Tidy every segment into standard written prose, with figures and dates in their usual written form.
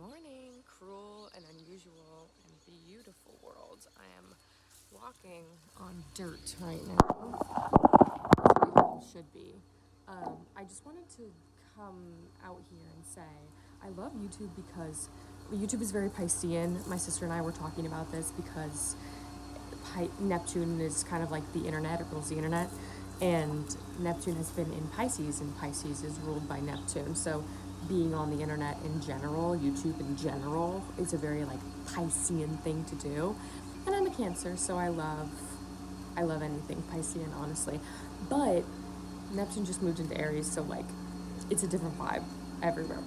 morning, cruel and unusual and beautiful world. I am walking on dirt right now. That's where you should be. I just wanted to come out here and say I love YouTube because YouTube is very Piscean. My sister and I were talking about this because Neptune is kind of like the internet, it rules the internet. And Neptune has been in Pisces, and Pisces is ruled by Neptune. So being on the internet in general, YouTube in general, is a very like Piscean thing to do. And I'm a Cancer, so I love anything Piscean, honestly. But Neptune just moved into Aries, so like it's a different vibe everywhere.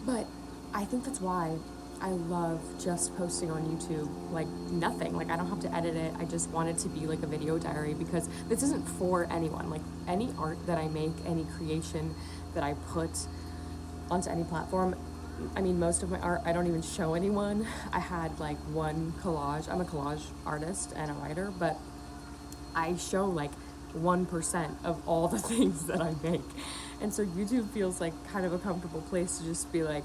But I think that's why I love just posting on YouTube, like nothing. Like I don't have to edit it. I just want it to be like a video diary because this isn't for anyone. Like any art that I make, any creation that I put onto any platform, I mean, most of my art I don't even show anyone. I had like one collage. I'm a collage artist and a writer, but I show like 1% of all the things that I make. And so YouTube feels like kind of a comfortable place to just be like,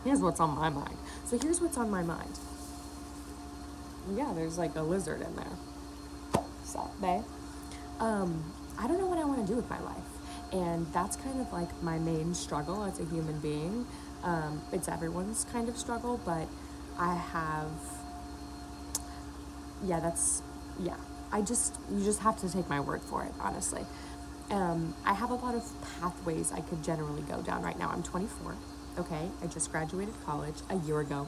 here's what's on my mind. So here's what's on my mind. Yeah, there's like a lizard in there. So, babe. I don't know what I want to do with my life. And that's kind of like my main struggle as a human being. It's everyone's kind of struggle, but I have, you just have to take my word for it, honestly. I have a lot of pathways I could generally go down right now. I'm 24. Okay, I just graduated college a year ago.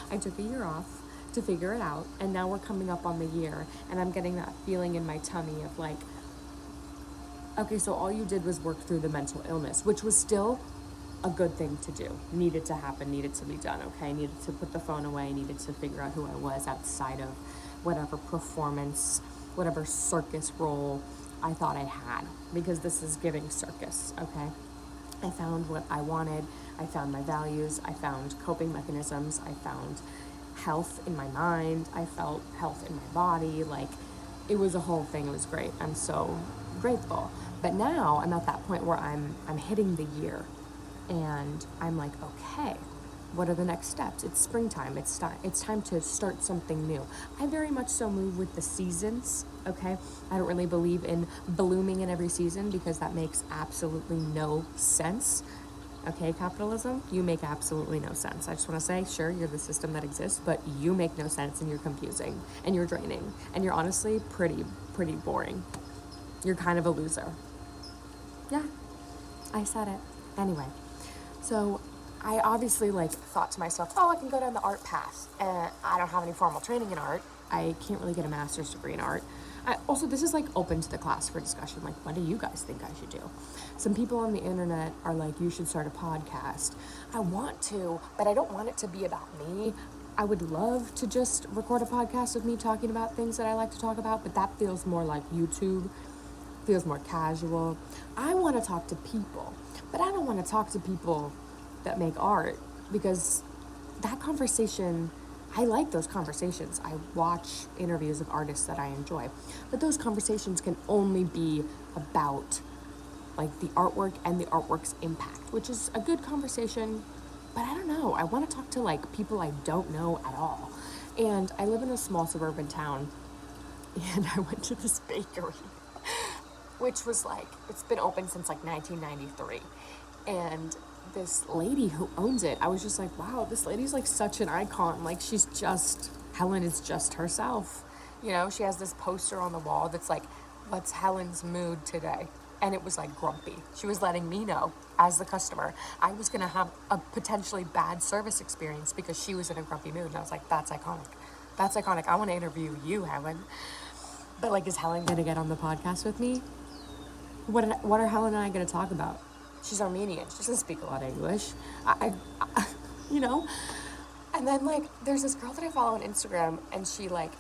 I took a year off to figure it out, and now we're coming up on the year, and I'm getting that feeling in my tummy of like, okay, so all you did was work through the mental illness, which was still a good thing to do. Needed to happen, needed to be done, okay? Needed to put the phone away, needed to figure out who I was outside of whatever performance, whatever circus role I thought I had, because this is giving circus, okay? I found what I wanted. I found my values. I found coping mechanisms. I found health in my mind. I felt health in my body. Like, it was a whole thing. It was great. I'm so grateful. But now I'm at that point where I'm hitting the year, and I'm like, okay, what are the next steps? It's springtime. It's time to start something new. I very much so move with the seasons, okay? I don't really believe in blooming in every season because that makes absolutely no sense. Okay, capitalism, you make absolutely no sense. I just want to say, sure, you're the system that exists, but you make no sense, and you're confusing, and you're draining, and you're honestly pretty boring. You're kind of a loser. Yeah, I said it. Anyway, so I obviously like thought to myself, oh, I can go down the art path, and I don't have any formal training in art. I can't really get a master's degree in art. Also, this is like open to the class for discussion. Like, what do you guys think I should do? Some people on the internet are like, you should start a podcast. I want to, but I don't want it to be about me. I would love to just record a podcast of me talking about things that I like to talk about, but that feels more like YouTube, feels more casual. I want to talk to people, but I don't want to talk to people that make art, because that conversation, I like those conversations. I watch interviews of artists that I enjoy, but those conversations can only be about like the artwork and the artwork's impact, which is a good conversation, but I don't know. I want to talk to like people I don't know at all. And I live in a small suburban town, and I went to this bakery, which was like, it's been open since like 1993. And this lady who owns it, I was just like, wow, this lady's like such an icon. Like, Helen is just herself. You know, she has this poster on the wall that's like, what's Helen's mood today? And it was like grumpy. She was letting me know, as the customer, I was gonna have a potentially bad service experience because she was in a grumpy mood. And I was like, that's iconic. That's iconic. I wanna interview you, Helen. But like, is Helen gonna get on the podcast with me? What are Helen and I gonna talk about? She's Armenian. She doesn't speak a lot of English. I you know? And then, like, there's this girl that I follow on Instagram, and she, like,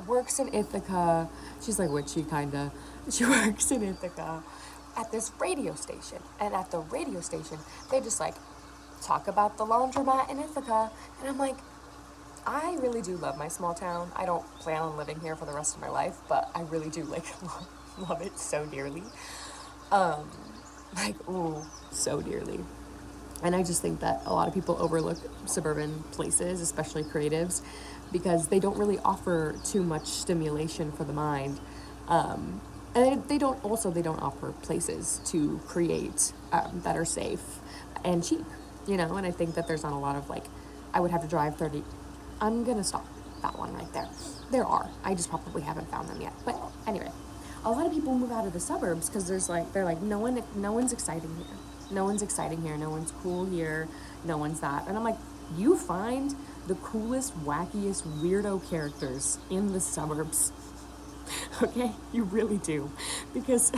works in Ithaca. She's, like, witchy, kind of. She works in Ithaca at this radio station. And at the radio station, they just, like, talk about the laundromat in Ithaca. And I'm like, I really do love my small town. I don't plan on living here for the rest of my life, but I really do, like, love it so dearly. Like, ooh, so dearly. And I just think that a lot of people overlook suburban places, especially creatives, because they don't really offer too much stimulation for the mind. And they don't offer places to create that are safe and cheap, and I think that there's not a lot of like, I would have to drive 30. I'm going to stop that one right there. There are. I just probably haven't found them yet. But anyway, a lot of people move out of the suburbs because they're like, no one's exciting here. No one's exciting here. No one's cool here. No one's that. And I'm like, you find the coolest, wackiest, weirdo characters in the suburbs. Okay? You really do. Because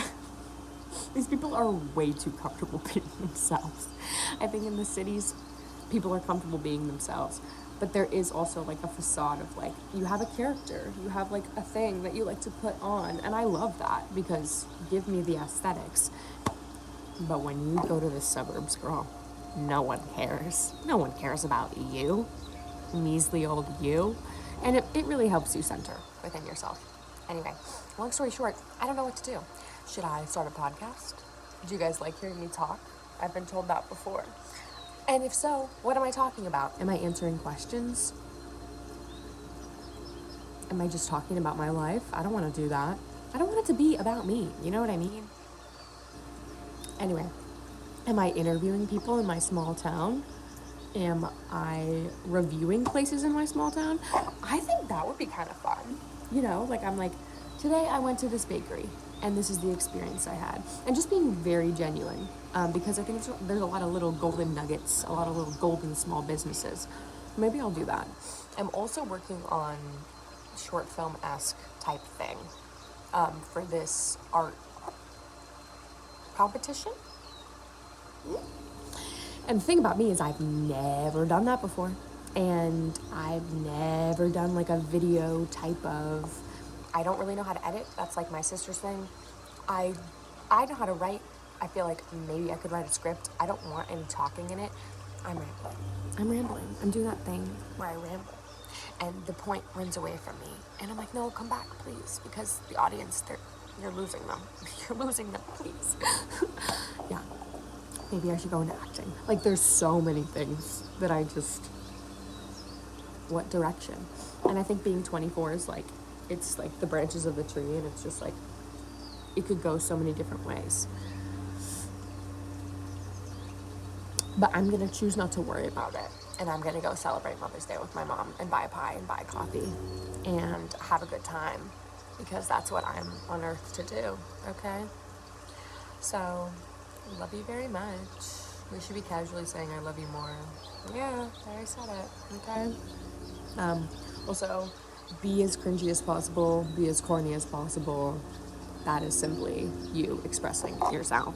these people are way too comfortable being themselves. I think in the cities, people are comfortable being themselves. But there is also like a facade of like, you have a character, you have like a thing that you like to put on. And I love that because give me the aesthetics. But when you go to the suburbs, girl, no one cares. No one cares about you, measly old you. And it really helps you center within yourself. Anyway, long story short, I don't know what to do. Should I start a podcast? Do you guys like hearing me talk? I've been told that before. And if so, what am I talking about? Am I answering questions? Am I just talking about my life? I don't want to do that. I don't want it to be about me. You know what I mean? Anyway, am I interviewing people in my small town? Am I reviewing places in my small town? I think that would be kind of fun. Like I'm like, today I went to this bakery and this is the experience I had. And just being very genuine because I think there's a lot of little golden nuggets, a lot of little golden small businesses. Maybe I'll do that. I'm also working on short film-esque type thing for this art competition. And the thing about me is I've never done that before. And I've never done like a video type of, I don't really know how to edit. That's like my sister's thing. I know how to write. I feel like maybe I could write a script. I don't want any talking in it. I'm rambling. I'm doing that thing where I ramble. And the point runs away from me. And I'm like, no, come back, please. Because the audience, you're losing them. You're losing them, please. Yeah. Maybe I should go into acting. Like, there's so many things that what direction? And I think being 24 is like, it's like the branches of the tree, and it's just like, it could go so many different ways. But I'm going to choose not to worry about it. And I'm going to go celebrate Mother's Day with my mom and buy a pie and buy coffee and have a good time because that's what I'm on earth to do, okay? So, love you very much. We should be casually saying I love you more. Yeah, I already said it, okay? Also, be as cringy as possible, be as corny as possible. That is simply you expressing yourself.